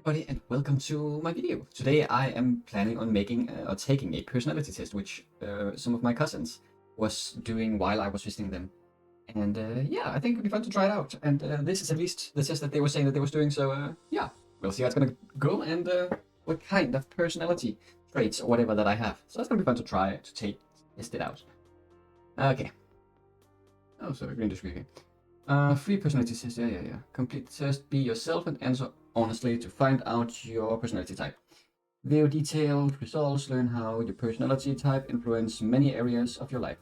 everybody, and welcome to my video. Today I am planning on making or taking a personality test, which some of my cousins was doing while I was visiting them. And yeah, I think it'd be fun to try it out. And this is at least the test that they were saying that they was doing. So yeah, we'll see how it's gonna go and what kind of personality traits or whatever that I have. So it's gonna be fun to try to test it out. Okay. Oh, sorry, green discreet. Free personality test. Yeah. Complete the test. Be yourself and answer honestly to find out your personality type. View detailed results. Learn how your personality type influences many areas of your life.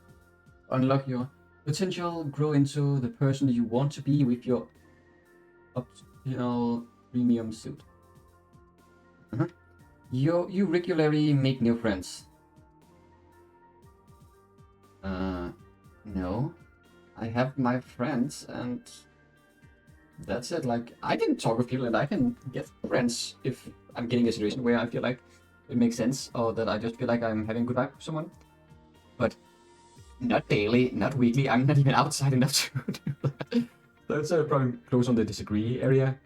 Unlock your potential. Grow into the person you want to be with your optional premium suit. You regularly make new friends. No. I have my friends and that's it. Like, I can talk with people and I can get friends if I'm getting a situation where I feel like it makes sense or that I just feel like I'm having a good vibe with someone. But not daily, not weekly. I'm not even outside enough to do that. That's probably close on the disagree area.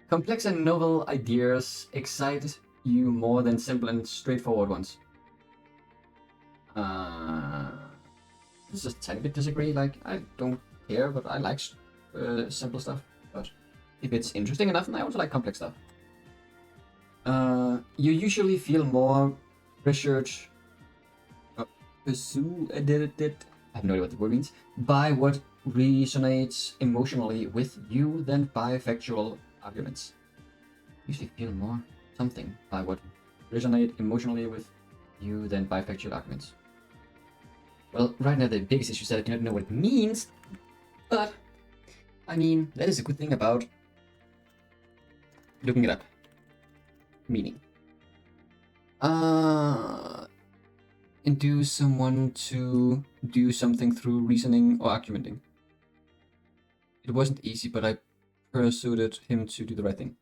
Complex and novel ideas excite you more than simple and straightforward ones. This is a tiny bit disagree. Like, I don't care, but I like simple stuff. But if it's interesting enough, then I also like complex stuff. You usually feel more pressured. Pursue I have no idea what the word means. By what resonates emotionally with you than by factual arguments. Usually feel more something by what resonates emotionally with you than by factual arguments. Well, right now the biggest issue is that I do not know what it means, but I mean, that is a good thing about looking it up. Meaning. Induce someone to do something through reasoning or argumenting. It wasn't easy, but I persuaded him to do the right thing.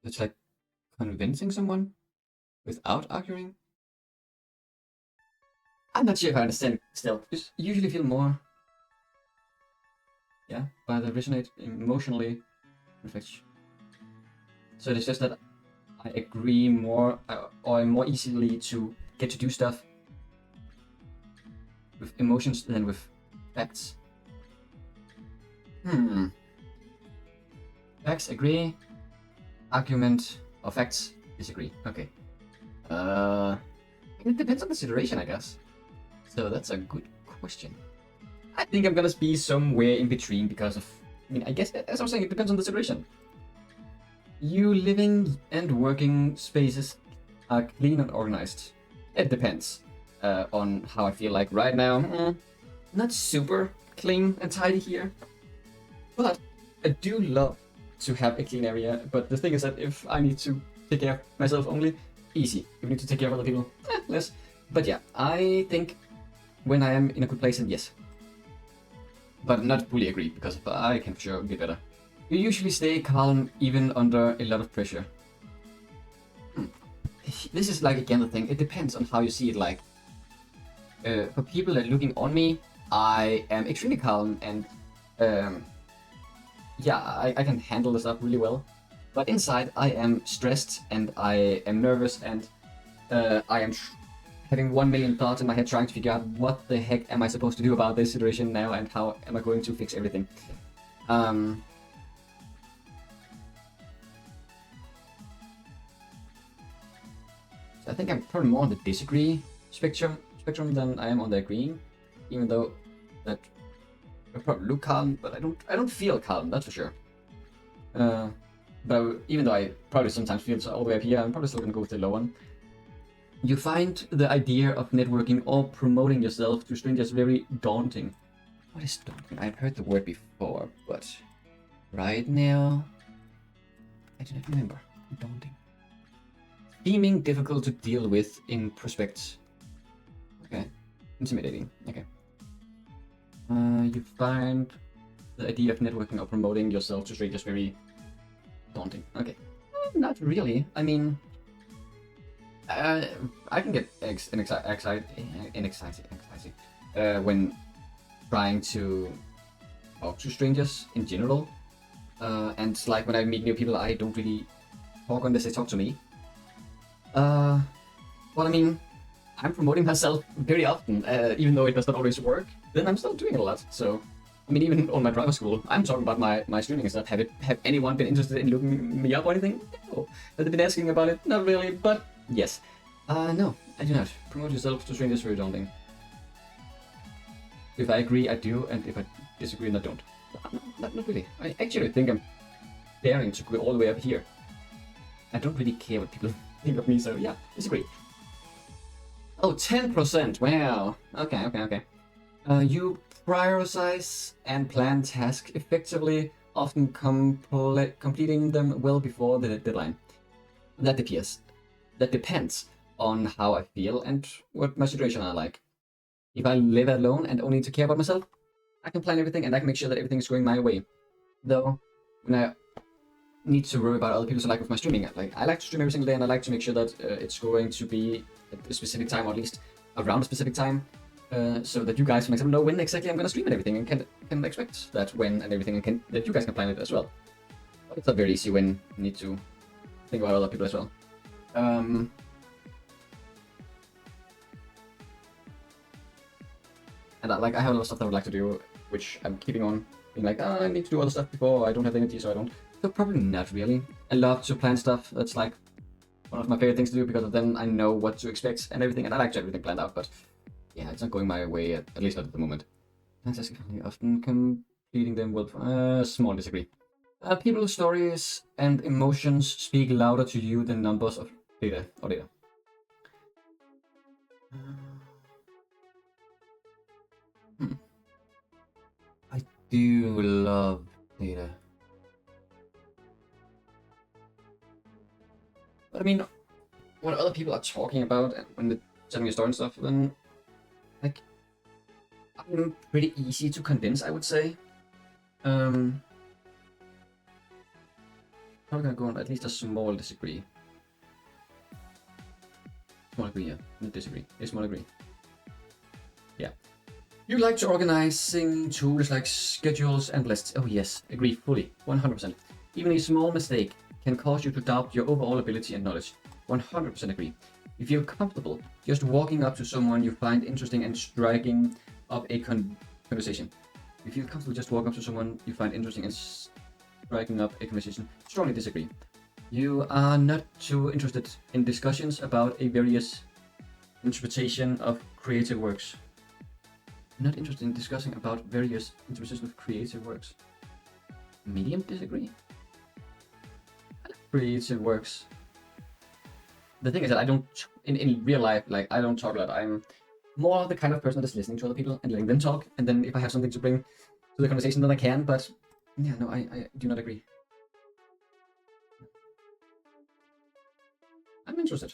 It's like convincing someone without arguing. I'm not sure if I understand still. Just usually feel more, yeah, by the resonate emotionally reflection. So it's just that I agree more or I'm more easily to get to do stuff with emotions than with facts. Facts agree, argument or facts disagree. Okay. It depends on the situation, I guess. So that's a good question. I think I'm gonna be somewhere in between because of, I mean, I guess, as I was saying, it depends on the situation. You living and working spaces are clean and organized. It depends on how I feel like right now. Not super clean and tidy here, but I do love to have a clean area. But the thing is that if I need to take care of myself only, easy. If I need to take care of other people, less. But yeah, I think when I am in a good place, then yes. But not fully agree, because I can for sure get better. You usually stay calm even under a lot of pressure. This is like again the thing, it depends on how you see it. Like, for people that are looking on me, I am extremely calm and yeah, I can handle this up really well. But inside I am stressed and I am nervous and I am having 1 million thoughts in my head trying to figure out what the heck am I supposed to do about this situation now and how am I going to fix everything. So I think I'm probably more on the disagree spectrum than I am on the agreeing, even though that I probably look calm, but I don't feel calm, that's for sure. But even though I probably sometimes feel all the way up here, I'm probably still gonna go with the low one. You find the idea of networking or promoting yourself to strangers very daunting. What is daunting? I've heard the word before, but right now I do not remember. Daunting. Seeming difficult to deal with in prospects. Okay. Intimidating. Okay. You find the idea of networking or promoting yourself to strangers very daunting. Okay. Not really. I mean, I can get excited when trying to talk to strangers in general. And like when I meet new people, I don't really talk unless they talk to me. Well, I mean, I'm promoting myself very often, even though it does not always work. Then I'm still doing it a lot. So, I mean, even on my private school, I'm talking about my streaming and stuff. Have anyone been interested in looking me up or anything? No. Have they been asking about it? Not really, but yes. No, I do not. Promote yourself to strangers very daunting. If I agree, I do, and if I disagree, then I don't. Not really. I actually think I'm daring to go all the way up here. I don't really care what people think of me, so yeah, disagree. Oh, 10%! Wow! Okay. You prioritize and plan tasks effectively, often completing them well before the deadline. That depends on how I feel and what my situation are like. If I live alone and only need to care about myself, I can plan everything and I can make sure that everything is going my way. Though, when I need to worry about other people, so like with my streaming, I like to stream every single day and I like to make sure that it's going to be at a specific time, or at least around a specific time, so that you guys, for example, know when exactly I'm going to stream and everything, and can expect that when and everything, and that you guys can plan it as well. But it's not very easy when you need to think about other people as well. And I have a lot of stuff that I would like to do, which I'm keeping on being like, I need to do other stuff before, I don't have the energy, so I don't. So probably not really. I love to plan stuff. That's like one of my favorite things to do, because then I know what to expect and everything, and I like to have everything planned out, but yeah, it's not going my way, at least not at the moment. Often completing them will small disagree. People's stories and emotions speak louder to you than numbers of data. I do love data. But I mean, when other people are talking about and when they're telling me a story and stuff, then like I'm pretty easy to convince, I would say. Probably gonna go on at least a small disagree. Small agree, yeah. Not disagree. A small agree. Yeah. You like to organizing tools like schedules and lists. Oh yes, agree fully, 100%. Even a small mistake can cause you to doubt your overall ability and knowledge. 100% agree. You feel comfortable just walking up to someone you find interesting and striking up a conversation. You feel comfortable just walking up to someone you find interesting and striking up a conversation. Strongly disagree. You are not too interested in discussions about a various interpretation of creative works. Not interested in discussing about various interpretations of creative works. Medium disagree. Creative works. The thing is that I don't, in real life, like I don't talk a lot. I'm more the kind of person that's listening to other people and letting them talk. And then if I have something to bring to the conversation, then I can. But yeah, no, I do not agree. I'm interested.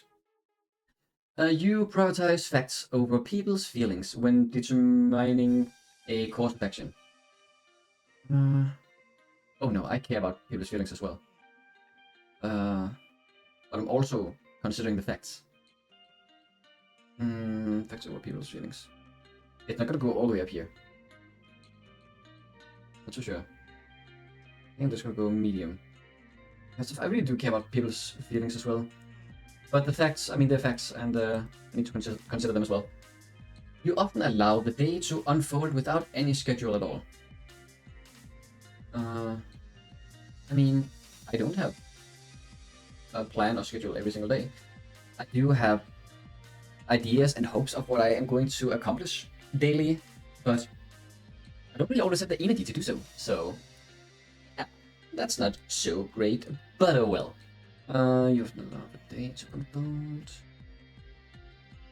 You prioritize facts over people's feelings when determining a course of action. Oh no, I care about people's feelings as well. But I'm also considering the facts. Facts over people's feelings. It's not gonna go all the way up here. Not so sure. I think I'm just gonna go medium. I really do care about people's feelings as well. But the facts, I mean, they're facts, and I need to consider them as well. You often allow the day to unfold without any schedule at all. I mean, I don't have a plan or schedule every single day. I do have ideas and hopes of what I am going to accomplish daily, but I don't really always have the energy to do so. So, yeah, that's not so great, but oh well. You have not allowed the day to unfold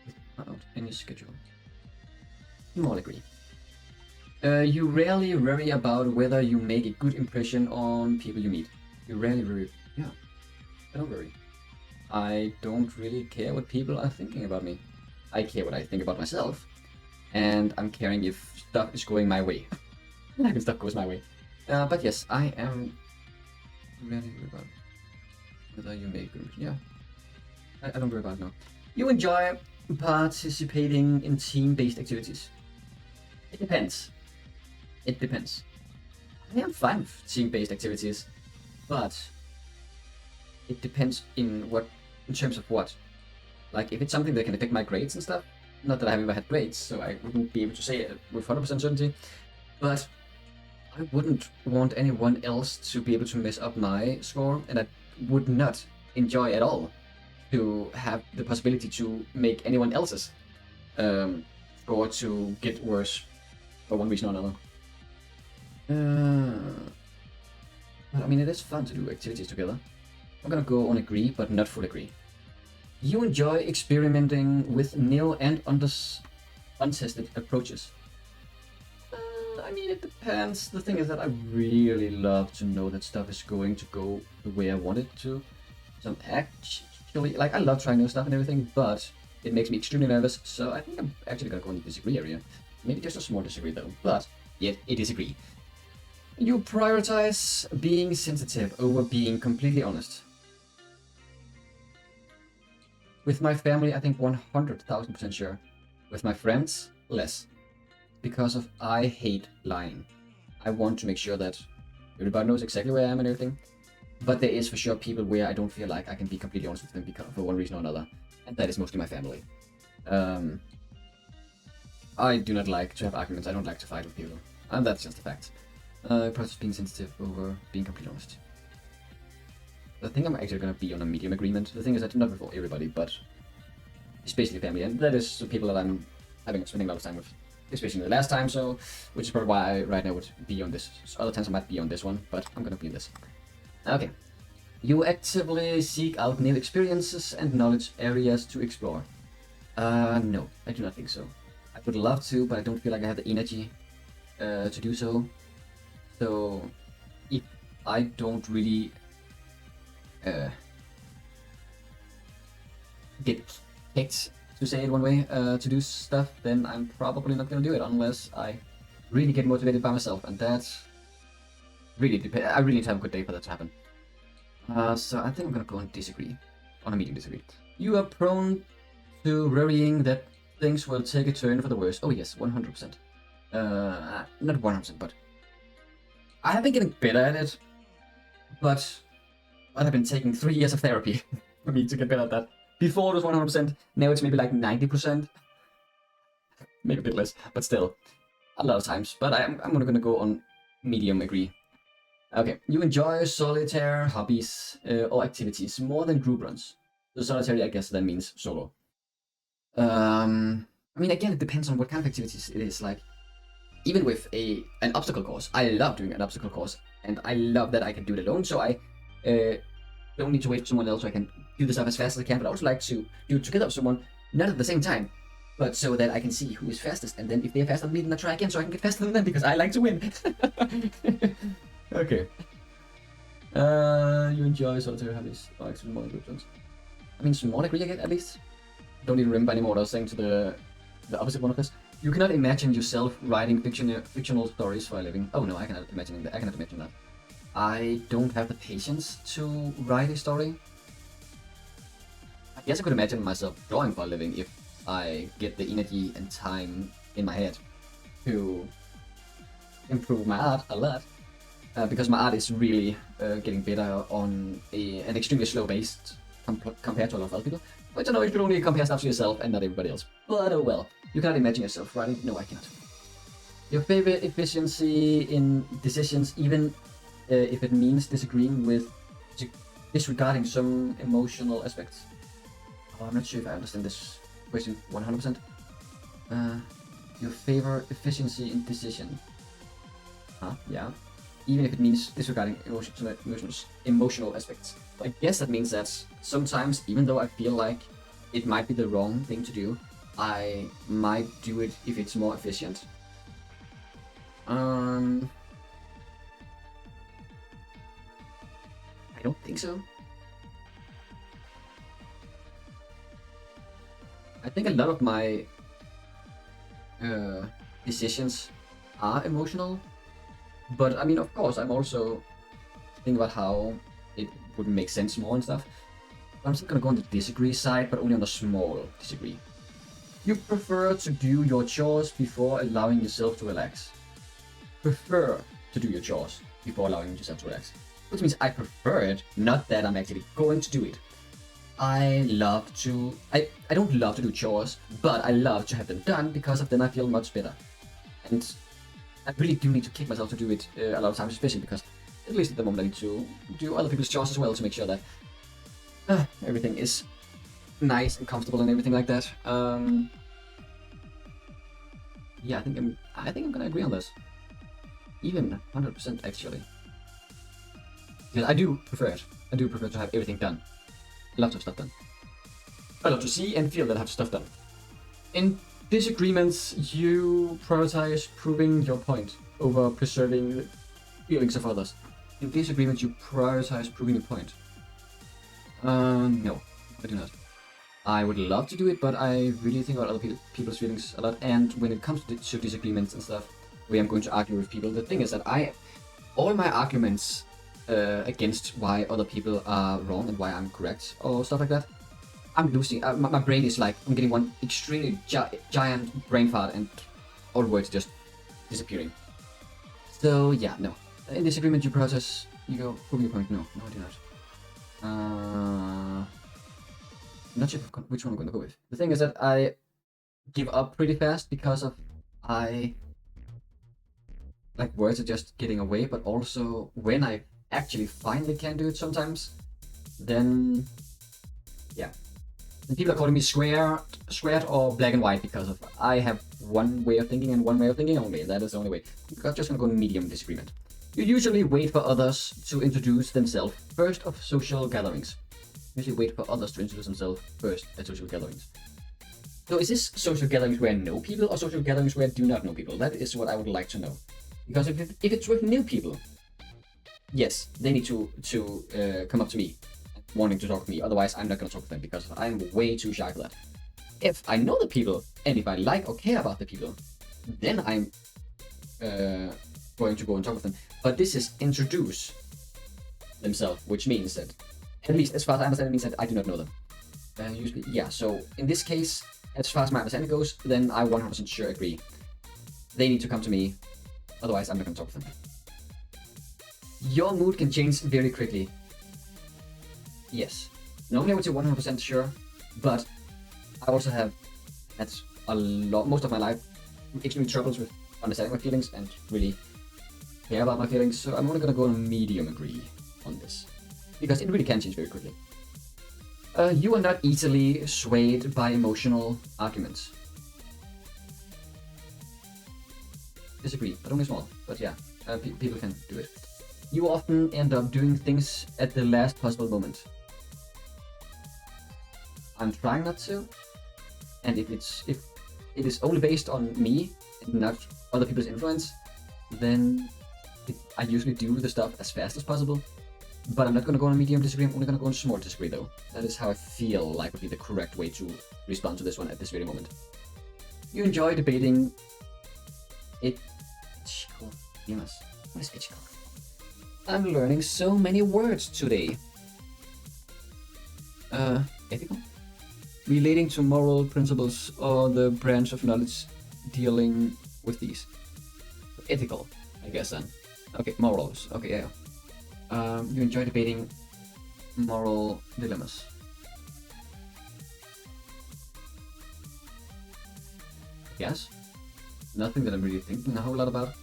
without any schedule. Small agree. You rarely worry about whether you make a good impression on people you meet. You rarely worry. Yeah, I don't worry. I don't really care what people are thinking about me. I care what I think about myself, and I'm caring if stuff is going my way. Like if stuff goes my way. But yes, I am rarely worried about whether you make good. Yeah, I don't worry about it now. You enjoy participating in team-based activities. It depends. It depends. I am fine with team-based activities, but it depends in terms of what. Like, if it's something that can affect my grades and stuff, not that I have ever had grades, so I wouldn't be able to say it with 100% certainty, but I wouldn't want anyone else to be able to mess up my score, and I would not enjoy at all to have the possibility to make anyone else's score to get worse for one reason or another. But I mean, it is fun to do activities together. I'm gonna go on agree, but not full agree. You enjoy experimenting with new and untested approaches. I mean, it depends. The thing is that I really love to know that stuff is going to go the way I want it to. So I'm actually, like, I love trying new stuff and everything, but it makes me extremely nervous, so I think I'm actually gonna go in the disagree area. Maybe just a small disagree though, but yet a disagree. You prioritize being sensitive over being completely honest. With my family, I think 100,000% sure. With my friends, less. Because of I hate lying. I want to make sure that everybody knows exactly where I am and everything. But there is for sure people where I don't feel like I can be completely honest with them because, for one reason or another. And that is mostly my family. I do not like to have arguments. I don't like to fight with people. And that's just a fact. Process being sensitive over being completely honest. I think I'm actually going to be on a medium agreement. The thing is that not with everybody, but especially family, and that is the people that I'm spending a lot of time with, especially the last time. So, which is probably why I right now would be on this. So other times I might be on this one, but I'm going to be in this. Okay. You actively seek out new experiences and knowledge areas to explore. No, I do not think so. I would love to, but I don't feel like I have the energy to do so. So, if I don't really get kicked, to say it one way, to do stuff, then I'm probably not gonna do it unless I really get motivated by myself, and that's really depends. I really need to have a good day for that to happen. So I think I'm gonna go and disagree, on a medium disagree. You are prone to worrying that things will take a turn for the worse. Oh yes, 100%. Not 100%, but I have been getting better at it, but I've been taking 3 years of therapy for me to get better at that. Before it was 100%, now it's maybe like 90%. Maybe a bit less, but still, a lot of times. But I'm gonna go on medium agree. Okay, you enjoy solitaire hobbies or activities more than group runs. So solitary, I guess that means solo. I mean, again, it depends on what kind of activities it is. Like, even with an obstacle course, I love doing an obstacle course, and I love that I can do it alone. So I don't need to wait for someone else, so I can do the stuff as fast as I can. But I also like to do it together with someone, not at the same time, but so that I can see who is fastest, and then if they're faster than me, then I try again, so I can get faster than them because I like to win. Okay. You enjoy solitary hobbies or actually more group runs. I mean, small agree again, at least. Don't even remember anymore what I was saying to the opposite one of this. You cannot imagine yourself writing fictional stories for a living. Oh no, I cannot imagine that. I don't have the patience to write a story. I guess I could imagine myself drawing for a living if I get the energy and time in my head to improve my art a lot. Because my art is really getting better on an extremely slow pace compared to a lot of other people. Which I know you should only compare stuff to yourself and not everybody else. But oh well, you cannot imagine yourself writing. No, I cannot. Your favorite efficiency in decisions, even if it means disregarding some emotional aspects. Oh, I'm not sure if I understand this question 100%. Your favorite efficiency in decision. Huh? Yeah. Even if it means disregarding emotional aspects. I guess that means that sometimes, even though I feel like it might be the wrong thing to do, I might do it if it's more efficient. I don't think so. I think a lot of my decisions are emotional. But I mean, of course, I'm also thinking about how it would make sense more and stuff. I'm still gonna go on the disagree side, but only on the small disagree. You prefer to do your chores before allowing yourself to relax. Prefer to to do your chores before allowing yourself to relax. Which means I prefer it, not that I'm actually going to do it. I don't love to do chores, but I love to have them done because of then I feel much better. And I really do need to kick myself to do it a lot of times, especially because at least at the moment I need to do other people's chores as well to make sure that everything is nice and comfortable and everything like that. Yeah, I think I'm gonna agree on this. Even 100% actually. Because I do prefer it. I do prefer to have everything done. I love to have stuff done. I love to see and feel that I have stuff done. In disagreements, you prioritize proving your point over preserving the feelings of others. In disagreements, you prioritize proving your point. No, I do not. I would love to do it, but I really think about other people's feelings a lot. And when it comes to disagreements and stuff, where I'm going to argue with people, the thing is that all my arguments against why other people are wrong and why I'm correct or stuff like that, I'm losing. My brain is like, I'm getting one extremely giant brain fart and all the words just disappearing. So yeah, no. In disagreement, you process, you go, prove your point. No, I do not. I'm not sure which one I'm going to go with. The thing is that I give up pretty fast because of words are just getting away, but also when I actually finally can do it sometimes, then yeah. And people are calling me squared or black and white because of I have one way of thinking and one way of thinking only. That is the only way. I'm just gonna go medium disagreement. You usually wait for others to introduce themselves first of social gatherings. Usually wait for others to introduce themselves first at social gatherings. So is this social gatherings where I know people or social gatherings where I do not know people? That is what I would like to know. Because if it's with new people, yes, they need to come up to me wanting to talk to me. Otherwise, I'm not going to talk to them because I'm way too shy for that. If I know the people and if I like or care about the people, then I'm going to go and talk with them. But this is introduce themselves, which means that, at least as far as I understand, it means that I do not know them. Usually, yeah. So in this case, as far as my understanding goes, then I 100% sure agree. They need to come to me. Otherwise, I'm not going to talk with them. Your mood can change very quickly. Yes. Normally I would say 100% sure, but I also have had most of my life, extreme troubles with understanding my feelings and really care about my feelings, so I'm only going to go on a medium agree on this. Because it really can change very quickly. You are not easily swayed by emotional arguments. Disagree, but only small. But yeah, people can do it. You often end up doing things at the last possible moment. I'm trying not to, and if it is only based on me and not other people's influence, then I usually do the stuff as fast as possible. But I'm not going to go on a medium disagree, I'm only going to go on a small disagree though. That is how I feel like would be the correct way to respond to this one at this very moment. You enjoy debating ethical. What is ethical? I'm learning so many words today. Ethical? Relating to moral principles or the branch of knowledge dealing with these. Ethical, I guess then. Okay, morals. Okay, yeah. You enjoy debating moral dilemmas. Yes. Nothing that I'm really thinking a whole lot about.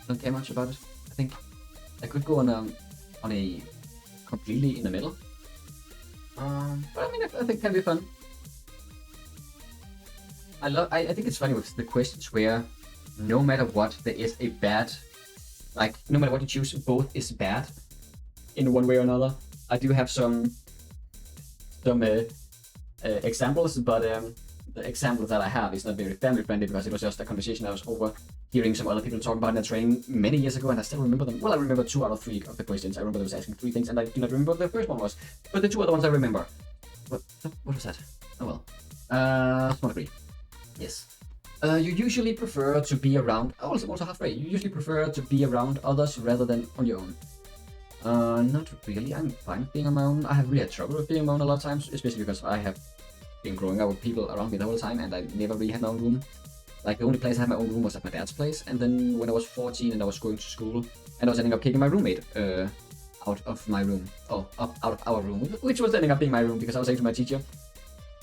Don't care much about it. I think I could go on a completely in the middle. But I mean, I think it can be fun. I think it's funny with the questions where no matter what, there is a bad, like no matter what you choose, both is bad in one way or another. I do have some examples, but the example that I have is not very family friendly because it was just a conversation I was overhearing some other people talk about in a train many years ago, and I still remember them. Well, I remember 2 out of 3 of the questions. I remember they was asking 3 things, and I do not remember what the first one was, but the 2 other ones I remember. What was that? Oh well. Small agree. Yes. You usually prefer to be around. Oh, also halfway. You usually prefer to be around others rather than on your own. Not really. I'm fine being on my own. I have really had trouble with being on my own a lot of times, especially because I have been growing up with people around me the whole time, and I never really had my own room. Like, the only place I had my own room was at my dad's place, and then when I was 14 and I was going to school, and I was ending up kicking my roommate out of my room, out of our room, which was ending up being my room, because I was saying to my teacher,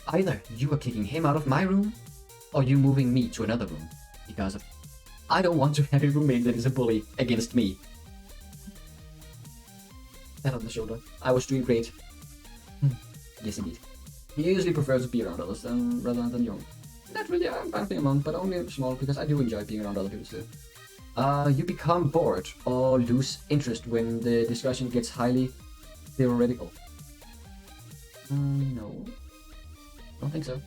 either you are kicking him out of my room, or you moving me to another room, because I don't want to have a roommate that is a bully against me. Pat on the shoulder. I was doing great. Yes, indeed. He usually prefers to be around others rather than your own. Not really, I'm fine being among, but only small, because I do enjoy being around other people too. You become bored or lose interest when the discussion gets highly theoretical. No. I don't think so.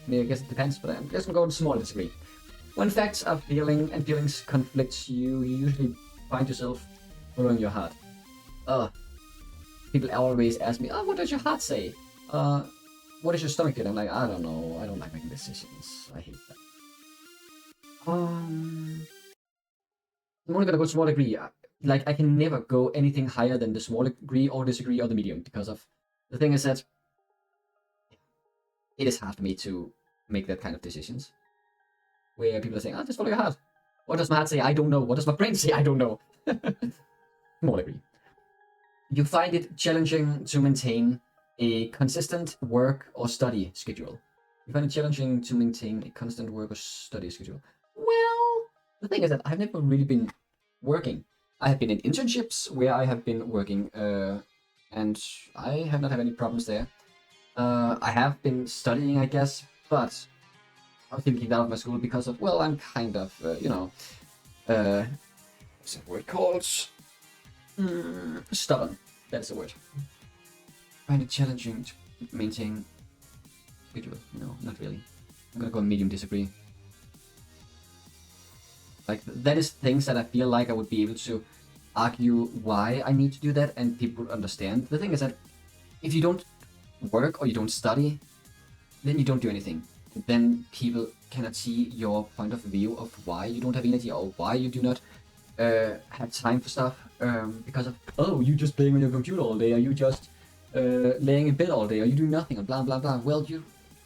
I mean, I guess it depends, but I'm just gonna go with small disagree. When facts are feelings conflict, you usually find yourself following your heart. People always ask me, what does your heart say? What is your stomach feeling? I'm like, I don't know. I don't like making decisions. I hate that. I'm only gonna go small degree. Like, I can never go anything higher than the small degree or disagree or the medium, because of the thing is that it is hard for me to make that kind of decisions. Where people are saying, just follow your heart. What does my heart say? I don't know. What does my brain say? I don't know. Small degree. You find it challenging to maintain a consistent work or study schedule. You find it challenging to maintain a constant work or study schedule. Well, the thing is that I've never really been working. I have been in internships where I have been working, and I have not had any problems there. I have been studying, I guess, but I was kicked out of my school because of, well, I'm kind of, what's that word called? Stubborn. That's the word. Find it challenging to maintain schedule. No, not really. I'm gonna go medium disagree. Like, that is things that I feel like I would be able to argue why I need to do that, and people would understand. The thing is that if you don't work or you don't study, then you don't do anything. Then people cannot see your point of view of why you don't have energy or why you do not have time for stuff, because of, you just playing on your computer all day, or you just laying in bed all day, or you do nothing, and blah blah blah. Well, you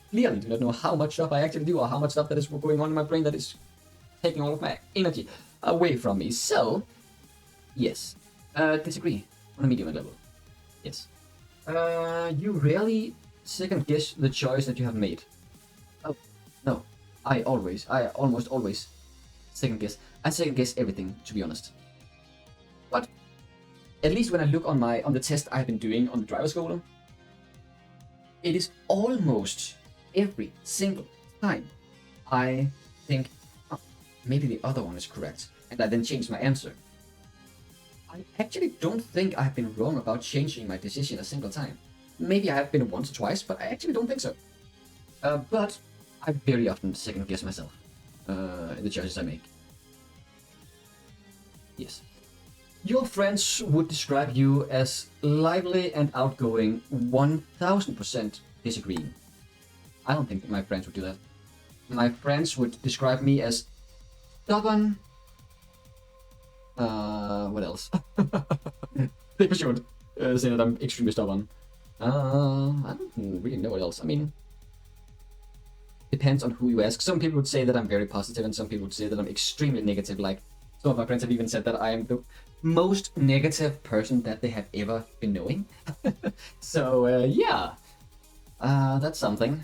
clearly do not know how much stuff I actually do, or how much stuff that is going on in my brain that is taking all of my energy away from me. So, yes, disagree on a medium level. Yes. You rarely second guess the choice that you have made. Oh, no. I almost always second guess. I second guess everything, to be honest. But at least when I look on the test I've been doing on the driver school, it is almost every single time I think, maybe the other one is correct, and I then change my answer. I actually don't think I have been wrong about changing my decision a single time. Maybe I have been once or twice, but I actually don't think so. But I very often second guess myself in the choices I make. Yes. Your friends would describe you as lively and outgoing, 1000% disagreeing. I don't think my friends would do that. My friends would describe me as stubborn. What else? They for sure say that I'm extremely stubborn. I don't really know what else. I mean, depends on who you ask. Some people would say that I'm very positive, and some people would say that I'm extremely negative. Like, some of my friends have even said that I am the most negative person that they have ever been knowing. So, yeah. That's something.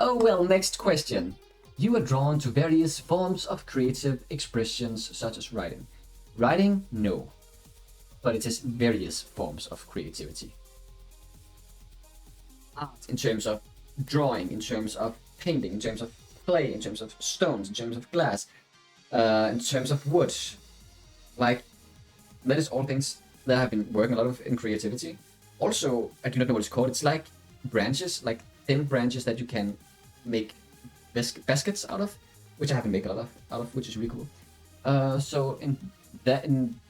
Oh well, next question. You are drawn to various forms of creative expressions, such as writing. Writing? No. But it says various forms of creativity. Art in terms of drawing, in terms of painting, in terms of clay, in terms of stones, in terms of glass, in terms of wood. Like, that is all things that I've been working a lot of in creativity. Also, I do not know what it's called. It's like branches, like thin branches that you can make baskets out of, which I haven't made a lot of, which is really cool. So in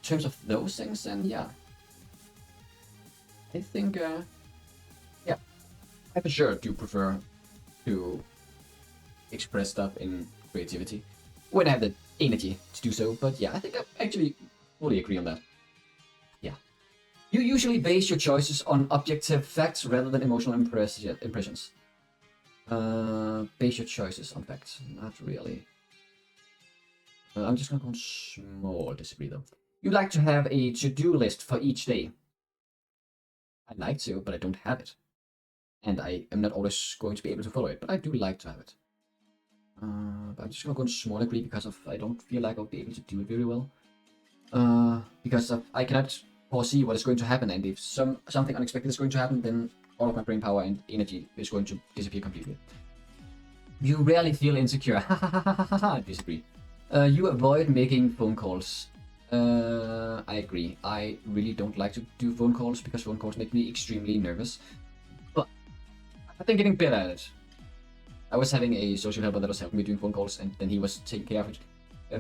terms of those things, then yeah, I think yeah, I for sure do prefer to express stuff in creativity when I have the energy to do so. But yeah, I think I actually fully agree on that. Yeah, you usually base your choices on objective facts rather than emotional impressions. Base your choices on facts. Not really. I'm just gonna go on small disagree though. You like to have a to-do list for each day. I'd like to, but I don't have it. And I am not always going to be able to follow it, but I do like to have it. But I'm just gonna go on small agree because I don't feel like I'll be able to do it very well. Because I cannot foresee what is going to happen, and if something unexpected is going to happen, then all of my brain power and energy is going to disappear completely. You rarely feel insecure. I disagree. You avoid making phone calls. I agree. I really don't like to do phone calls because phone calls make me extremely nervous. But I've been getting better at it. I was having a social helper that was helping me doing phone calls, and then he was taking care of it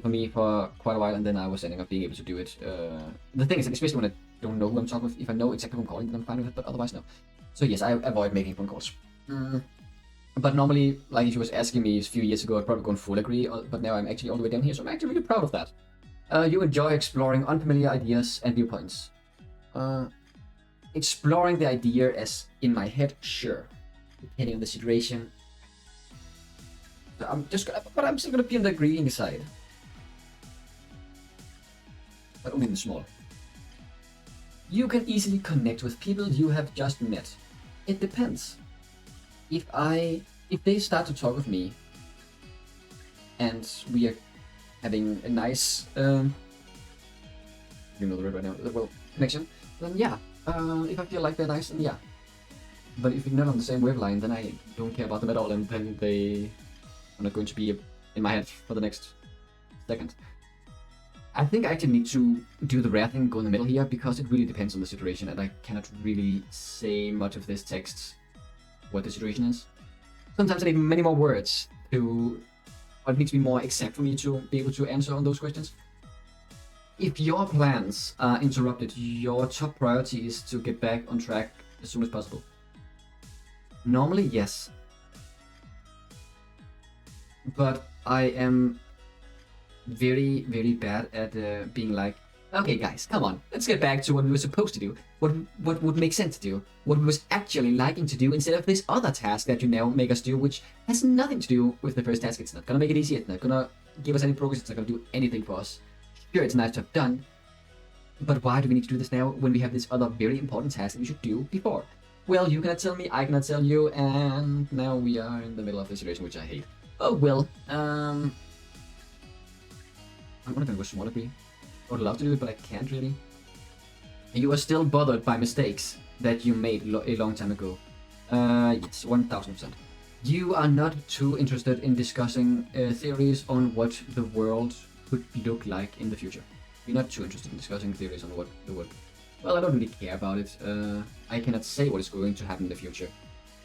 for me for quite a while, and then I was ending up being able to do it. The thing is, especially when I don't know who I'm talking with, if I know exactly who I'm calling, then I'm fine with it, but otherwise, no. So yes, I avoid making phone calls. But normally, like if you was asking me a few years ago, I'd probably go full agree, but now I'm actually all the way down here, so I'm actually really proud of that. You enjoy exploring unfamiliar ideas and viewpoints. Exploring the idea as in my head, sure. Depending on the situation. I'm still gonna be on the agreeing side. But only in the small. You can easily connect with people you have just met. It depends. If they start to talk with me and we are having a nice you know the word right now, well, connection, then yeah. If I feel like they're nice, then yeah. But if we're not on the same wavelength, then I don't care about them at all, and then they are not going to be in my head for the next second. I think I actually need to do the rare thing, go in the middle here, because it really depends on the situation, and I cannot really say much of this text what the situation is. Sometimes I need many more words to, or it needs to be more exact for me to be able to answer on those questions. If your plans are interrupted, your top priority is to get back on track as soon as possible. Normally, yes. But I am very, very bad at being like, okay guys, come on, let's get back to what we were supposed to do, what would make sense to do, what we was actually liking to do, instead of this other task that you now make us do, which has nothing to do with the first task. It's not gonna make it easier, it's not gonna give us any progress, it's not gonna do anything for us. Sure, it's nice to have done, but why do we need to do this now when we have this other very important task that we should do before? Well, you cannot tell me, I cannot tell you, and now we are in the middle of the situation, which I hate. Oh well, I'm not gonna go smaller, I would love to do it, but I can't really. You are still bothered by mistakes that you made a long time ago. Yes, 1000%. You are not too interested in discussing theories on what the world could look like in the future. You're not too interested in discussing theories on what the world... Well, I don't really care about it. I cannot say what is going to happen in the future.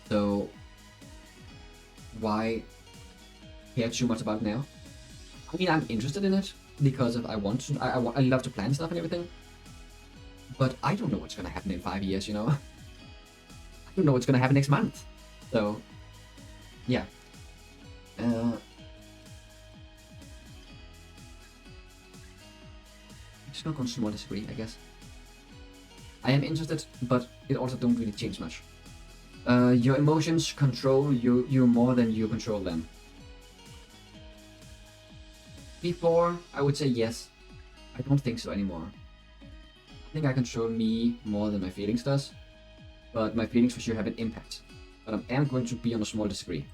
So, why care too much about it now? I mean, I'm interested in it because I want to. I love to plan stuff and everything. But I don't know what's gonna happen in 5 years, you know? I don't know what's gonna happen next month. So, yeah. I'm just gonna go small disagree, I guess. I am interested, but it also don't really change much. Your emotions control you more than you control them. Before, I would say yes. I don't think so anymore. I think I control me more than my feelings does, but my feelings for sure have an impact. But I am going to be on a small disagree.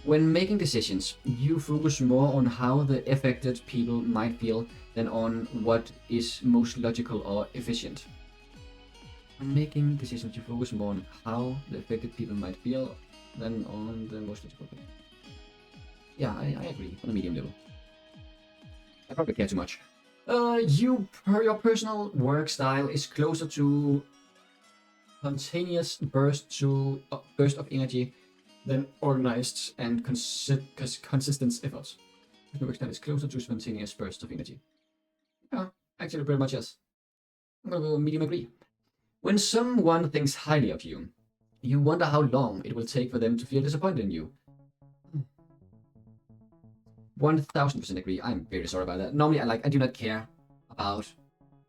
When making decisions, you focus more on how the affected people might feel than on what is most logical or efficient. When making decisions, you focus more on how the affected people might feel than on the most logical thing. Yeah, I agree, on a medium level. I probably care too much. Your personal work style is closer to spontaneous burst of energy than organized and consistent efforts. Your work style is closer to spontaneous bursts of energy. Yeah, actually pretty much yes. I'm gonna go medium agree. When someone thinks highly of you, you wonder how long it will take for them to feel disappointed in you. 1000% agree. I'm very sorry about that. Normally, I do not care about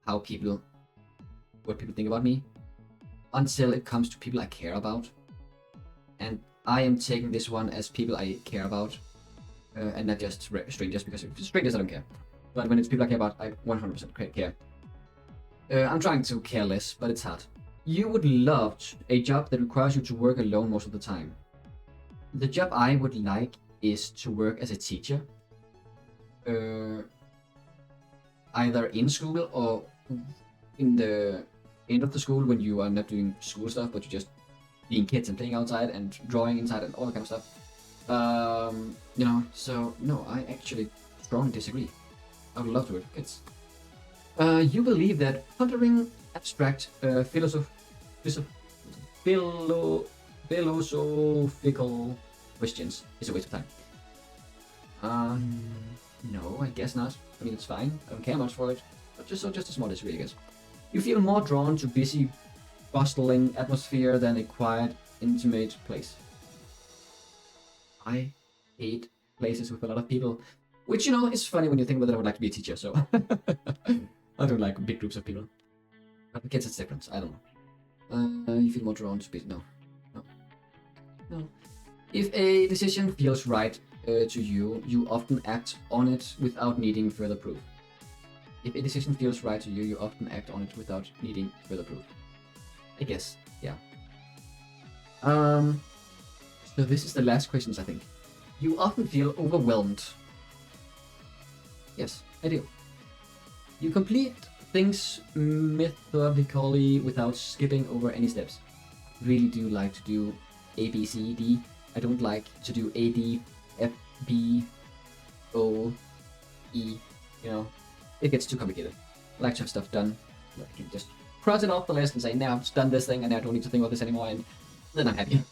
what people think about me until it comes to people I care about. And I am taking this one as people I care about, and not just strangers, because if it's strangers I don't care. But when it's people I care about, I 100% care. I'm trying to care less, but it's hard. You would love a job that requires you to work alone most of the time. The job I would like is to work as a teacher. Either in school or in the end of the school when you are not doing school stuff, but you're just being kids and playing outside and drawing inside and all that kind of stuff. So no, I actually strongly disagree. I would love to work with kids. You believe that pondering abstract philosophical questions is a waste of time. No, I guess not. I mean, it's fine. I don't care much for it. But just a small disagree, I guess. You feel more drawn to busy, bustling atmosphere than a quiet, intimate place. I hate places with a lot of people, which, is funny when you think about it. I would like to be a teacher, so I don't like big groups of people. But with kids, it's different. I don't know. You feel more drawn to busy. No. If a decision feels right to you, you often act on it without needing further proof. If a decision feels right to you, you often act on it without needing further proof. I guess, yeah. So this is the last questions, I think. You often feel overwhelmed. Yes, I do. You complete things methodically without skipping over any steps. Really do like to do A, B, C, D. I don't like to do A, D, F, B, O, E, it gets too complicated. I like to have stuff done. I can just cross it off the list and say, now I've done this thing and I don't need to think about this anymore, and then I'm happy.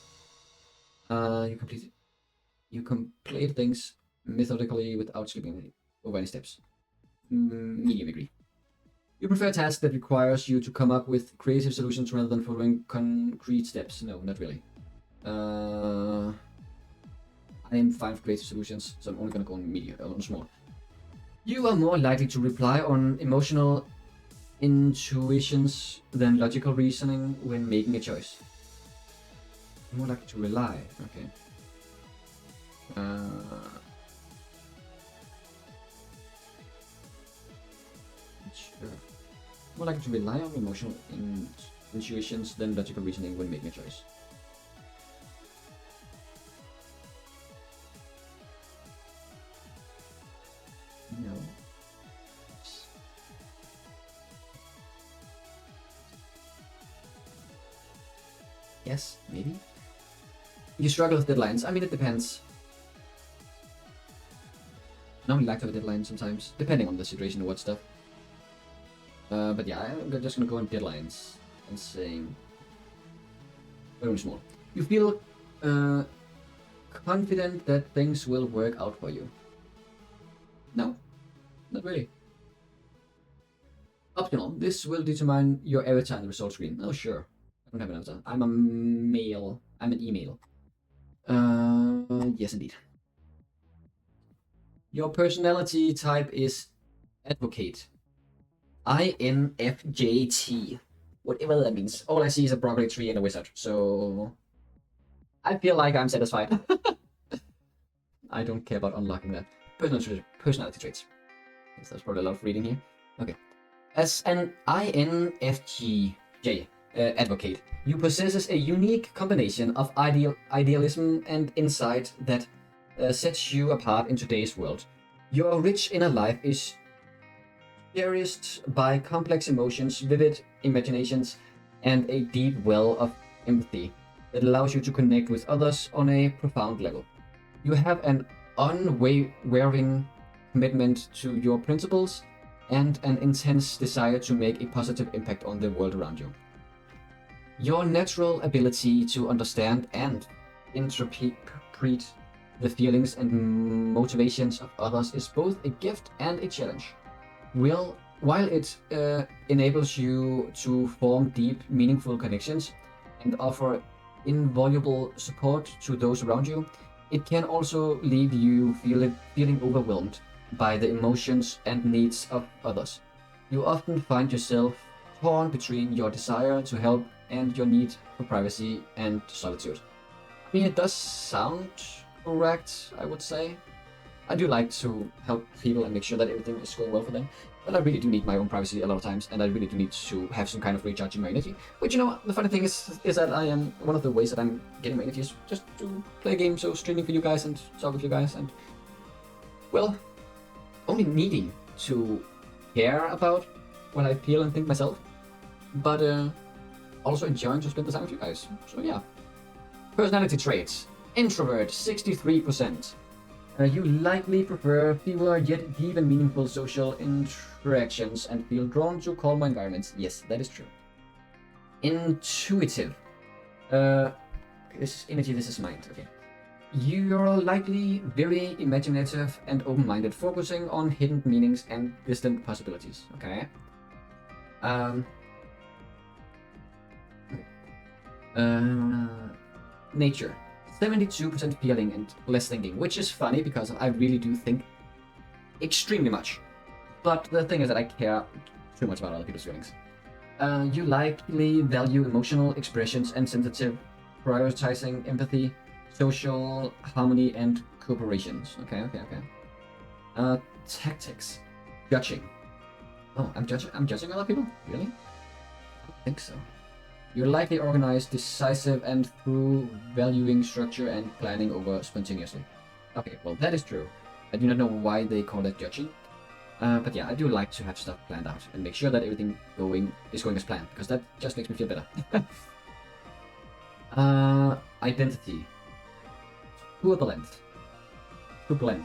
You complete things methodically without skipping over any steps. Medium agree. You prefer tasks that requires you to come up with creative solutions rather than following concrete steps. No, not really. I am fine for creative solutions, so I'm only gonna go on medium, on small. You are more likely to rely on emotional intuitions than logical reasoning when making a choice. More likely to rely, okay. Sure. More likely to rely on emotional intuitions than logical reasoning when making a choice. No. Yes, maybe. You struggle with deadlines. I mean, it depends. I normally like to have a deadline sometimes, depending on the situation and what stuff. But yeah, I'm just gonna go on deadlines and saying very small. You feel confident that things will work out for you. No, not really. Optional. This will determine your avatar in the result screen. Oh, sure. I don't have an avatar. I'm a male. I'm an email. Yes, indeed. Your personality type is advocate. INFJT. Whatever that means. All I see is a broccoli tree and a wizard. So I feel like I'm satisfied. I don't care about unlocking that. Personality traits. Yes, there's probably a lot of reading here. Okay. As an INFJ advocate, you possess a unique combination of idealism and insight that sets you apart in today's world. Your rich inner life is cherished by complex emotions, vivid imaginations, and a deep well of empathy that allows you to connect with others on a profound level. You have an unwavering commitment to your principles and an intense desire to make a positive impact on the world around you. Your natural ability to understand and interpret the feelings and motivations of others is both a gift and a challenge. While it enables you to form deep, meaningful connections and offer invaluable support to those around you, it can also leave you feeling overwhelmed by the emotions and needs of others. You often find yourself torn between your desire to help and your need for privacy and solitude. mean, it does sound correct, I would say. I do like to help people and make sure that everything is going well for them, but I really do need my own privacy a lot of times, and I really do need to have some kind of recharging my energy. Which, you know, the funny thing is that I am, one of the ways that I'm getting my energy is just to play games, so streaming for you guys and talk with you guys, and, well, only needing to care about what I feel and think myself, but also enjoying to spend the time with you guys. So yeah. Personality traits. Introvert, 63%. You likely prefer fewer yet deep and meaningful social interactions and feel drawn to calmer environments. Yes, that is true. Intuitive. This is energy, this is mind. Okay. You're likely very imaginative and open-minded, focusing on hidden meanings and distant possibilities. Okay. Nature. 72% feeling and less thinking, which is funny because I really do think extremely much. But the thing is that I care too much about other people's feelings. You likely value emotional expressions and sensitive, prioritizing empathy, social harmony, and cooperations. Okay. Tactics. Judging. Oh, I'm judging other people? Really? I don't think so. You're likely organized, decisive, and through valuing structure and planning over spontaneously. Okay, well, that is true. I do not know why they call it judging. But yeah, I do like to have stuff planned out and make sure that everything is going as planned, because that just makes me feel better. Identity. Turbulent. Okay,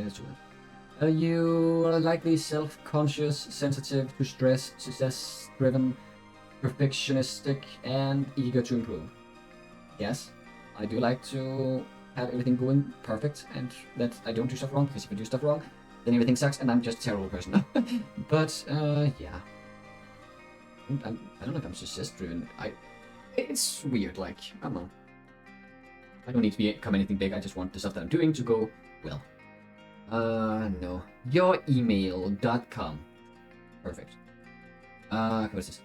that's true. You are likely self-conscious, sensitive to stress, success-driven, perfectionistic, and eager to improve. Yes, I do like to have everything going perfect and that I don't do stuff wrong, because if I do stuff wrong, then everything sucks and I'm just a terrible person. But, yeah. I don't know if I'm success-driven. It's weird, like, I don't know. I don't need to become anything big, I just want the stuff that I'm doing to go well. No. Youremail.com. Perfect. What is this?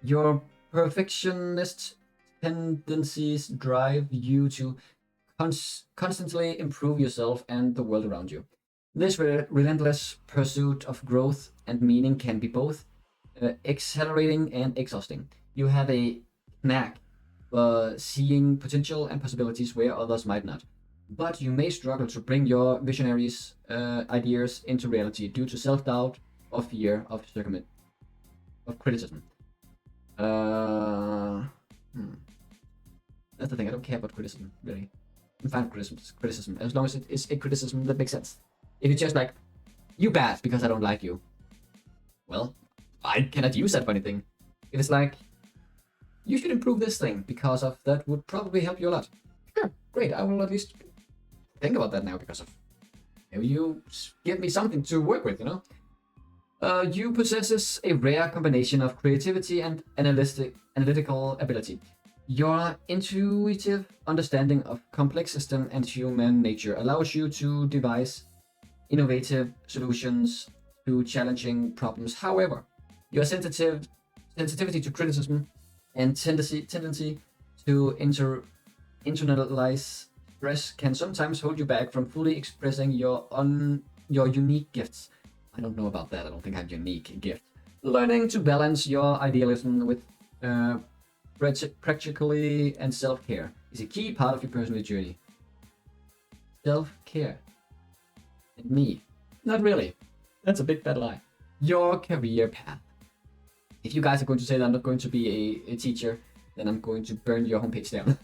Your perfectionist tendencies drive you to constantly improve yourself and the world around you. This relentless pursuit of growth and meaning can be both exhilarating and exhausting. You have a knack for seeing potential and possibilities where others might not, but you may struggle to bring your visionaries' ideas into reality due to self-doubt or fear of criticism. That's the thing, I don't care about criticism, really. I'm fine with criticism, as long as it is a criticism that makes sense. If it's just like, you bad because I don't like you, well, I cannot use that for anything. If it's like, you should improve this thing because of that would probably help you a lot. Sure, great, I will at least think about that now because of maybe you give me something to work with, you know? You possesses a rare combination of creativity and analytical ability. Your intuitive understanding of complex system and human nature allows you to devise innovative solutions to challenging problems. However, your sensitivity to criticism and tendency to internalize stress can sometimes hold you back from fully expressing your unique gifts. I don't know about that. I don't think I have unique gifts. Learning to balance your idealism with practically and self-care is a key part of your personal journey. Self-care. And me. Not really. That's a big fat lie. Your career path. If you guys are going to say that I'm not going to be a teacher, then I'm going to burn your homepage down.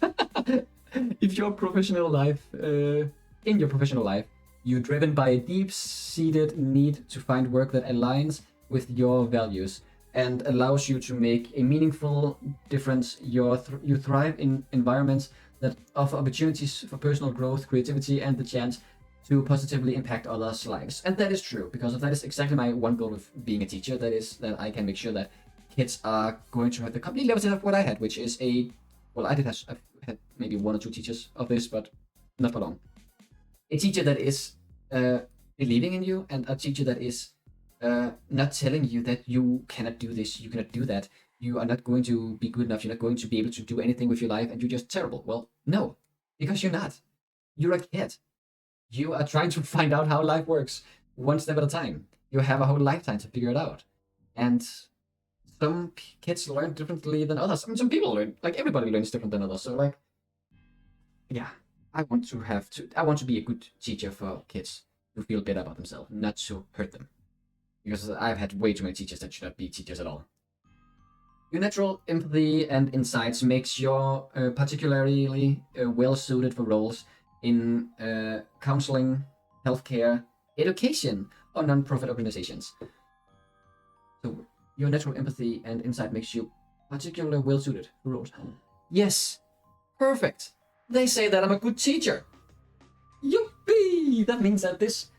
If your professional life, in your professional life, you're driven by a deep-seated need to find work that aligns with your values and allows you to make a meaningful difference. You thrive in environments that offer opportunities for personal growth, creativity, and the chance to positively impact others' lives. And that is true, because that is exactly my one goal of being a teacher. That is that I can make sure that kids are going to have the complete opposite of what I had, which is I've had maybe one or two teachers of this, but not for long. A teacher that is believing in you, and a teacher that is not telling you that you cannot do this, you cannot do that. you are not going to be good enough, you're not going to be able to do anything with your life, and you're just terrible. Well, no, because you're not. You're a kid. You are trying to find out how life works one step at a time. You have a whole lifetime to figure it out. And some kids learn differently than others. I mean, some people learn, like everybody learns different than others. So like, yeah, I want to be a good teacher for kids to feel better about themselves, not to hurt them. Because I've had way too many teachers that should not be teachers at all. Your natural empathy and insights makes you particularly well suited for roles in counseling, healthcare, education, or non-profit organizations. So your natural empathy and insight makes you particularly well suited for roles. Yes, perfect. They say that I'm a good teacher. Yippee! That means that this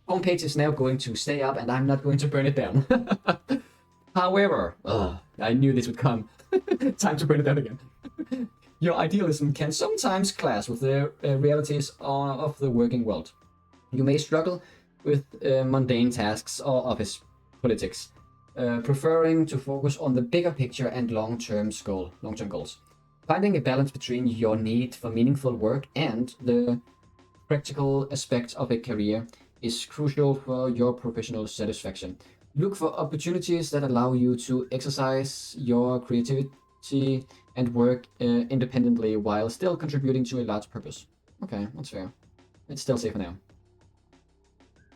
homepage is now going to stay up and I'm not going to burn it down. However, I knew this would come. Time to burn it down again. Your idealism can sometimes clash with the realities of the working world. You may struggle with mundane tasks or office politics, preferring to focus on the bigger picture and long-term goals. Finding a balance between your need for meaningful work and the practical aspects of a career is crucial for your professional satisfaction. Look for opportunities that allow you to exercise your creativity and work independently while still contributing to a large purpose. Okay, that's fair. It's still safe for now.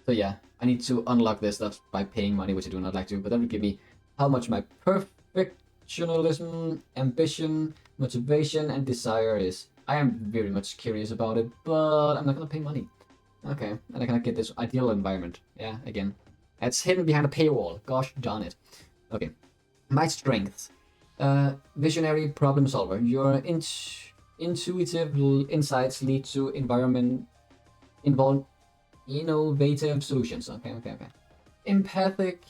So yeah, I need to unlock this stuff by paying money, which I do not like to, but that will give me how much my perfectionism, ambition, motivation, and desire is. I am very much curious about it, but I'm not gonna pay money. Okay, and I cannot get this ideal environment. Yeah, again. It's hidden behind a paywall. Gosh darn it. Okay. My strengths. Visionary problem solver. Your intuitive insights lead to innovative solutions. Okay. Empathic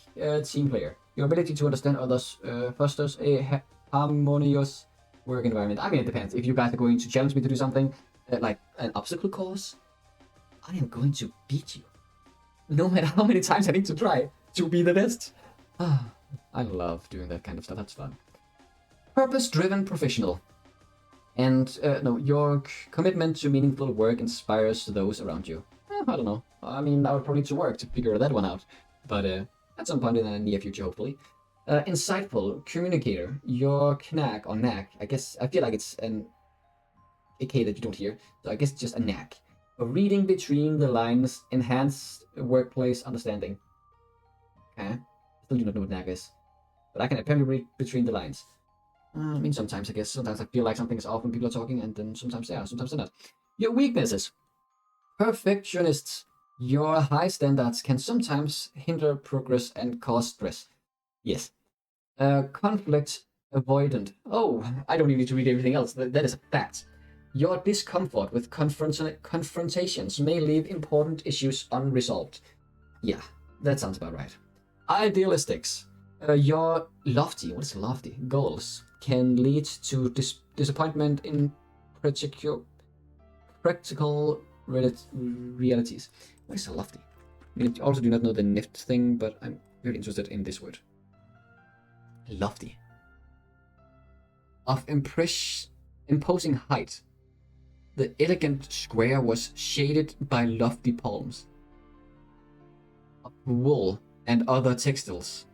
team player. Your ability to understand others fosters a harmonious work environment. I mean, it depends. If you guys are going to challenge me to do something, like an obstacle course, I am going to beat you. No matter how many times I need to try to be the best. I love doing that kind of stuff. That's fun. Purpose-driven professional. And your commitment to meaningful work inspires those around you. I don't know. I mean, I would probably need to work to figure that one out. But at some point in the near future, hopefully. Insightful communicator. Your knack or knack. I feel like it's an AK that you don't hear. So I guess it's just a knack. Reading between the lines, enhanced workplace understanding. Okay. Still do not know what knack is. But I can apparently read between the lines. I mean, sometimes I guess. Sometimes I feel like something is off when people are talking, and then sometimes they are, sometimes they're not. Your weaknesses. Perfectionists. Your high standards can sometimes hinder progress and cause stress. Yes. Conflict avoidant. Oh, I don't even need to read everything else. That is a fact. Your discomfort with confrontations may leave important issues unresolved. Yeah, that sounds about right. Idealistics. Your lofty, what is lofty? Goals can lead to disappointment in practical realities. What is lofty? I mean, I also do not know the NIFT thing, but I'm very interested in this word. Lofty. Of imposing height. The elegant square was shaded by lofty palms of wool and other textiles,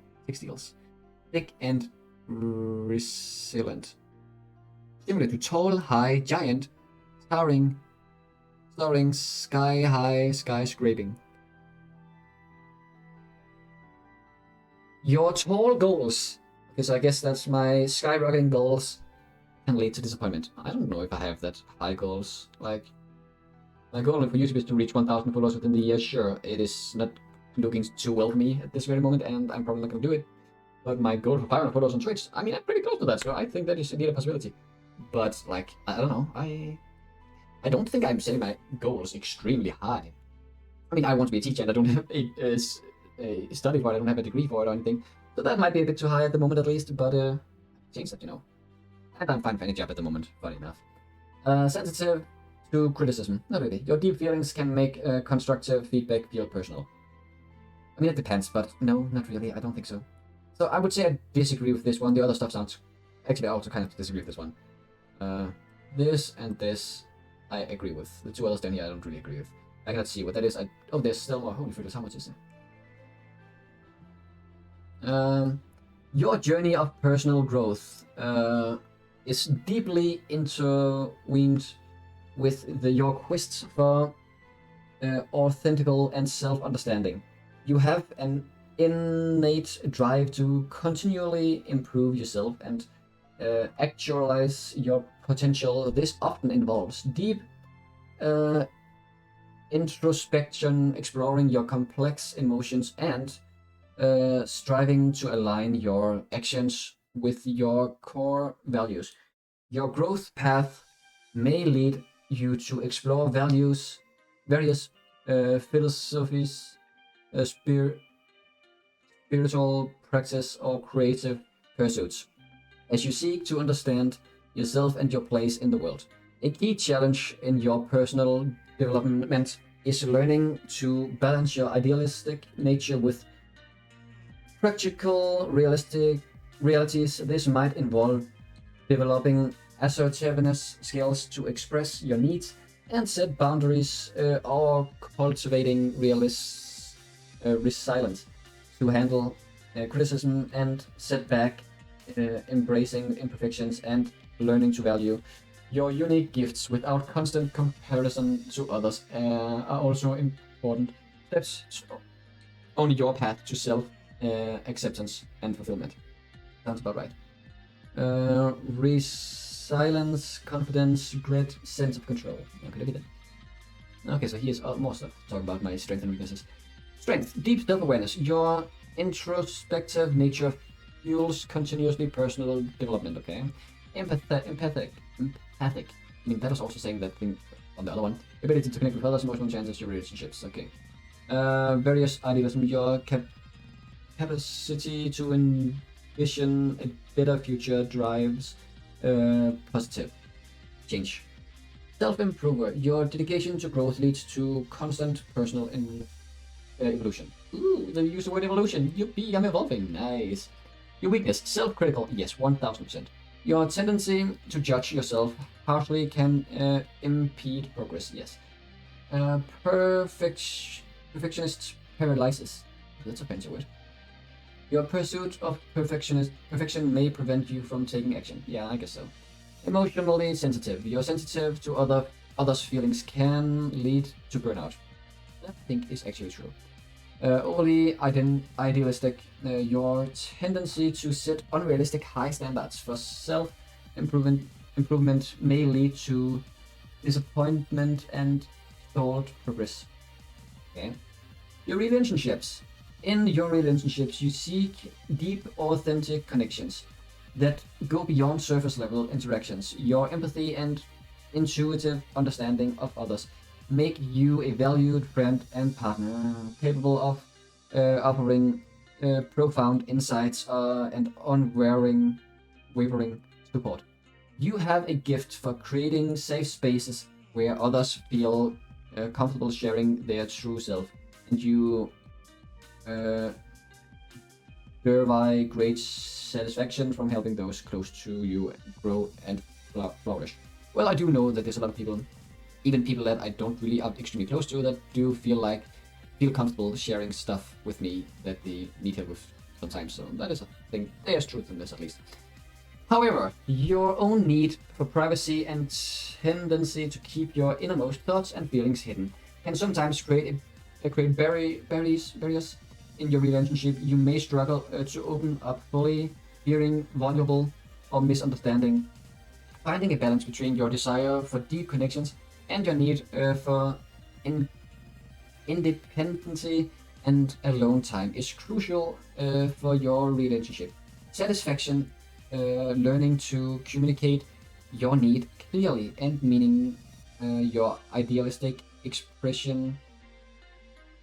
thick and resilient, similar to tall, high, giant, towering sky-high skyscraping. Your tall goals, because I guess that's my skyrocketing goals, can lead to disappointment. I don't know if I have that high goals. Like, my goal for YouTube is to reach 1,000 followers within the year. Sure, it is not looking too well for me at this very moment, and I'm probably not going to do it. But my goal for 500 followers on Twitch, I mean, I'm pretty close to that, so I think that is indeed a possibility. But, like, I don't know. I don't think I'm setting my goals extremely high. I mean, I want to be a teacher, and I don't have a study for it. I don't have a degree for it or anything. So that might be a bit too high at the moment, at least. But change that, you know. And I'm fine for any job at the moment, funny enough. Sensitive to criticism. Not really. Your deep feelings can make constructive feedback feel personal. I mean, it depends, but no, not really. I don't think so. So I would say I disagree with this one. The other stuff sounds... Actually, I also kind of disagree with this one. This and this, I agree with. The two others down here, I don't really agree with. I cannot see what that is. Oh, there's still more. Holy fritters, how much is it? Your journey of personal growth is deeply intertwined with your quest for authentical and self-understanding. You have an innate drive to continually improve yourself and actualize your potential. This often involves deep introspection, exploring your complex emotions, and striving to align your actions with your core values. Your growth path may lead you to explore various philosophies, spiritual practice, or creative pursuits as you seek to understand yourself and your place in the world. A key challenge in your personal development is learning to balance your idealistic nature with practical, realistic realities. This might involve developing assertiveness skills to express your needs and set boundaries, or cultivating resilience to handle criticism and setback, embracing imperfections and learning to value your unique gifts without constant comparison to others are also important steps on your path to self-acceptance and fulfillment. Sounds about right. Resilience, confidence, grit, sense of control. Okay, look at that. Okay, so here's more stuff. Talk about my strengths and weaknesses. Strength, deep self-awareness. Your introspective nature fuels continuously personal development, okay? Empathic. I mean, that was also saying that thing on the other one. Ability to connect with others, emotional chances, your relationships, okay. Various idealism, your capacity to envision a better future drives positive change. Self-improver, your dedication to growth leads to constant personal evolution. Ooh, they use the word evolution. Yippee, I'm evolving. Nice. Your weakness, self-critical. Yes, 1000%. Your tendency to judge yourself harshly can impede progress. Yes. Perfectionist paralysis. That's a fancy word. Your pursuit of perfection may prevent you from taking action. Yeah, I guess so. Emotionally sensitive. You're sensitive to others' feelings can lead to burnout. That I think is actually true. Overly idealistic. Your tendency to set unrealistic high standards for self-improvement may lead to disappointment and stalled progress. Okay. Your relationships. In your relationships, you seek deep, authentic connections that go beyond surface-level interactions. Your empathy and intuitive understanding of others make you a valued friend and partner, capable of offering profound insights and unwavering support. You have a gift for creating safe spaces where others feel comfortable sharing their true self, and you derive great satisfaction from helping those close to you grow and flourish. Well, I do know that there's a lot of people, even people that I don't really are extremely close to, that do feel comfortable sharing stuff with me that they need help with sometimes. So that is a thing. There's truth in this, at least. However, your own need for privacy and tendency to keep your innermost thoughts and feelings hidden can sometimes create barriers in your relationship. You may struggle to open up fully, fearing vulnerable or misunderstanding. Finding a balance between your desire for deep connections and your need for independency and alone time is crucial for your relationship satisfaction. Learning to communicate your need clearly and meaning your idealistic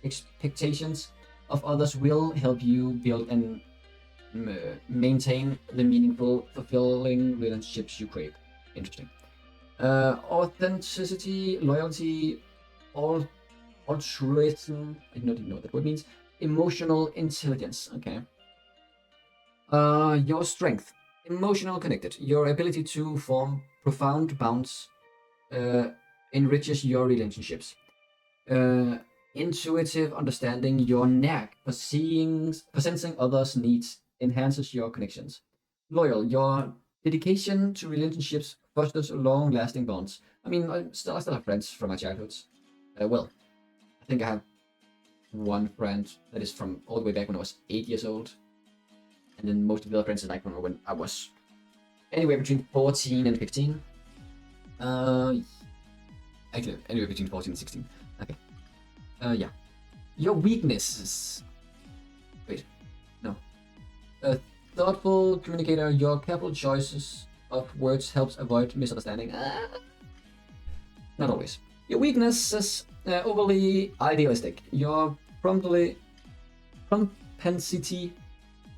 expectations of others will help you build and maintain the meaningful, fulfilling relationships you crave. Interesting. Authenticity, loyalty, altruism. I do not even know what that word means. Emotional intelligence. Okay. Your strength, emotional connected. Your ability to form profound bonds enriches your relationships. Uh, Intuitive understanding, your knack for sensing others' needs enhances your connections. Loyal, your dedication to relationships fosters long-lasting bonds. I mean, I still have friends from my childhoods. Well, I think I have one friend that is from all the way back when I was 8 years old, and then most of the other friends are like from when I was anywhere between 14 and 15. Actually, anywhere between 14 and 16. Okay. Yeah. Your weaknesses. Wait, no. A thoughtful communicator, your careful choices of words helps avoid misunderstanding. Not always. Your weaknesses, overly idealistic. Your propensity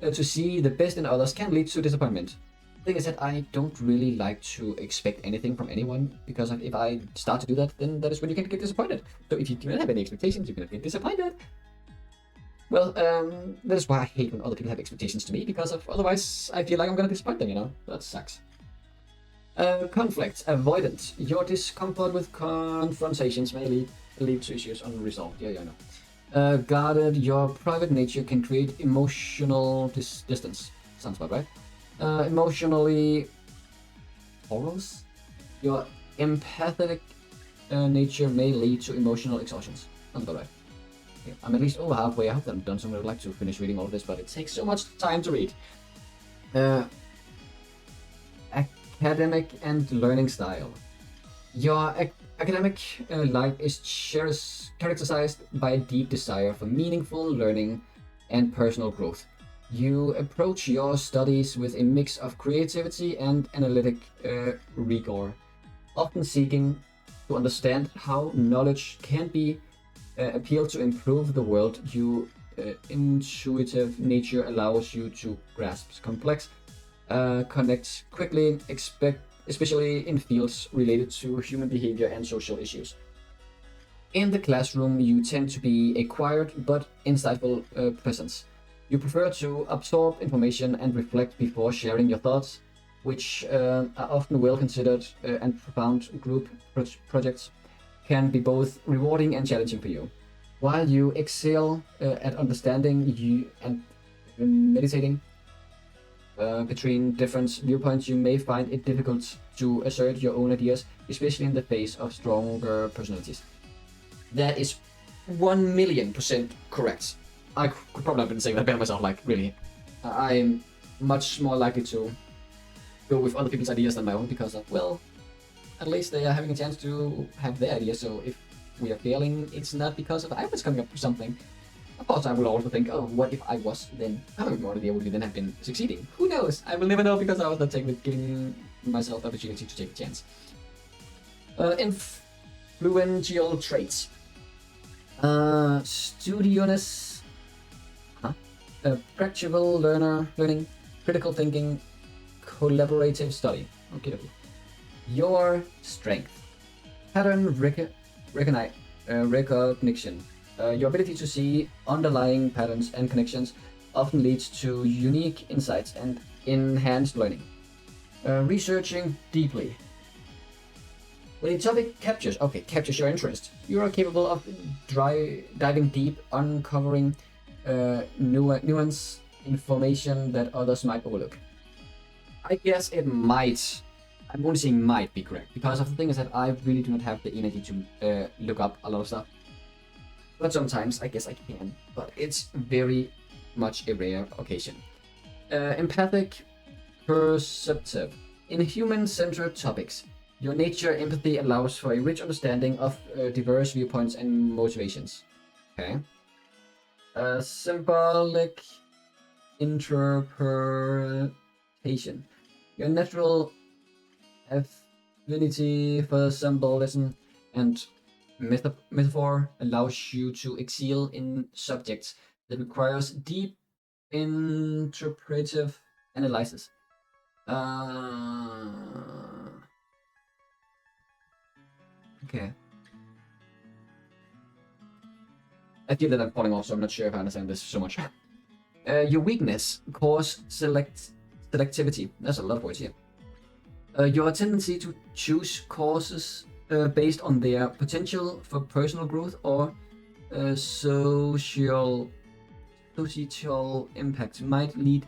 to see the best in others can lead to disappointment. The thing is that I don't really like to expect anything from anyone, because if I start to do that, then that is when you can get disappointed. So if you do not have any expectations, you're gonna get disappointed. Well, that is why I hate when other people have expectations to me, because otherwise I feel like I'm gonna disappoint them, you know? That sucks. Conflict, avoidant. Your discomfort with confrontations may lead to issues unresolved. Yeah, I know. Guarded, your private nature can create emotional distance. Sounds about right. Emotionally porous. Your empathetic nature may lead to emotional exhaustions. Sounds about right. Yeah, I'm at least over halfway. I hope that I'm done soon. I would like to finish reading all of this, but it takes so much time to read. Academic and learning style. Your academic life is characterized by a deep desire for meaningful learning and personal growth. You approach your studies with a mix of creativity and analytic rigor, often seeking to understand how knowledge can be appealed to improve the world. Your intuitive nature allows you to grasp complex, connect quickly, especially in fields related to human behavior and social issues. In the classroom, you tend to be a quiet but insightful presence. You prefer to absorb information and reflect before sharing your thoughts, which are often well considered and profound group projects can be both rewarding and challenging for you. While you excel at understanding you and meditating between different viewpoints, you may find it difficult to assert your own ideas, especially in the face of stronger personalities. That is 1,000,000% correct. I could probably have been saying that better myself, like, really. I'm much more likely to go with other people's ideas than my own, because of, well, at least they are having a chance to have their ideas, so if we are failing, it's not because of I was coming up with something. Of course, I will also think, oh, what if I was then? How many would you then have been succeeding? Who knows? I will never know, because I was not giving myself the opportunity to take a chance. Influential traits. Studiousness. Practical learning, critical thinking, collaborative study. Okay. Your strength. Pattern recognition. Your ability to see underlying patterns and connections often leads to unique insights and enhanced learning. Researching deeply. When a topic captures your interest, you are capable of diving deep, uncovering nuance information that others might overlook. I guess it might. I'm only saying might be correct, because of the thing is that I really do not have the energy to look up a lot of stuff. But sometimes I guess I can, but it's very much a rare occasion. Empathic, perceptive. In human-centered topics, your nature empathy allows for a rich understanding of diverse viewpoints and motivations. Okay. Symbolic interpretation. Your natural affinity for symbolism and metaphor allows you to excel in subjects that requires deep interpretive analysis. Okay. I feel that I'm falling off, so I'm not sure if I understand this so much. Your weakness, cause selectivity. There's a lot of words here. Your tendency to choose courses based on their potential for personal growth or societal impact might lead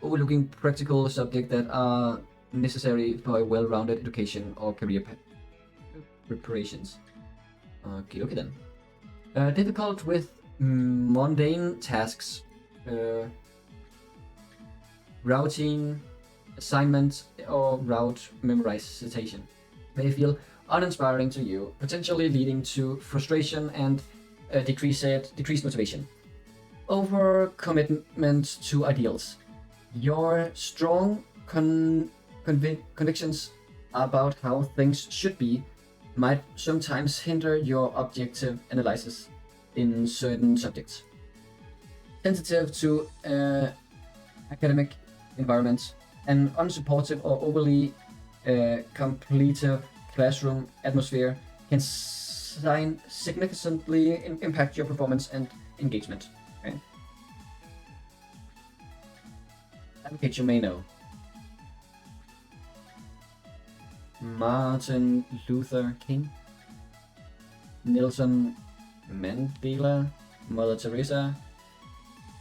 overlooking practical subjects that are necessary for a well-rounded education or career preparations. Okay, then. Difficult with mundane tasks, routine assignments, or route memorization may feel uninspiring to you, potentially leading to frustration and decreased motivation. Overcommitment to ideals. Your strong convictions about how things should be might sometimes hinder your objective analysis in certain subjects. Sensitive to academic environments, an unsupportive or overly competitive classroom atmosphere can significantly impact your performance and engagement. Okay? Advocate you may know. Martin Luther King, Nelson Mandela, Mother Teresa,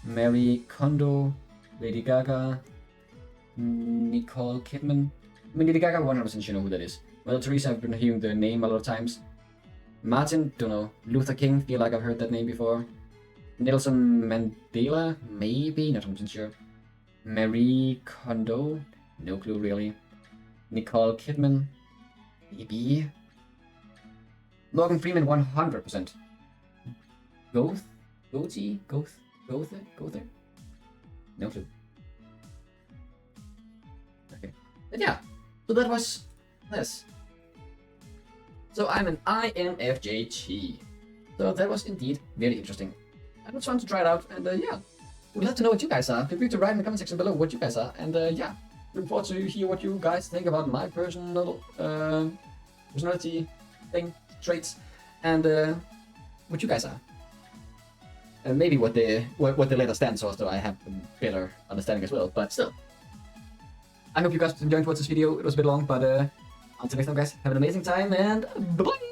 Marie Kondo, Lady Gaga, Nicole Kidman. I mean, Lady Gaga, 100% you know who that is. Mother Teresa, I've been hearing the name a lot of times. Martin, don't know. Luther King, feel like I've heard that name before. Nelson Mandela, maybe, not 100% sure. Marie Kondo, no clue really. Nicole Kidman, maybe. Morgan Freeman, 100%. Gother? No clue. Okay. But yeah, so that was this. So I'm an INFJT. So that was indeed very interesting. I was fun to try it out, and yeah, we'd love to know what you guys are. Feel free to write in the comment section below what you guys are, and yeah, looking forward to hear what you guys think about my personal personality thing, traits, and what you guys are. And maybe what the letter stands for, so I have a better understanding as well. But still, I hope you guys enjoyed this video. It was a bit long, but until next time, guys, have an amazing time, and bye-bye!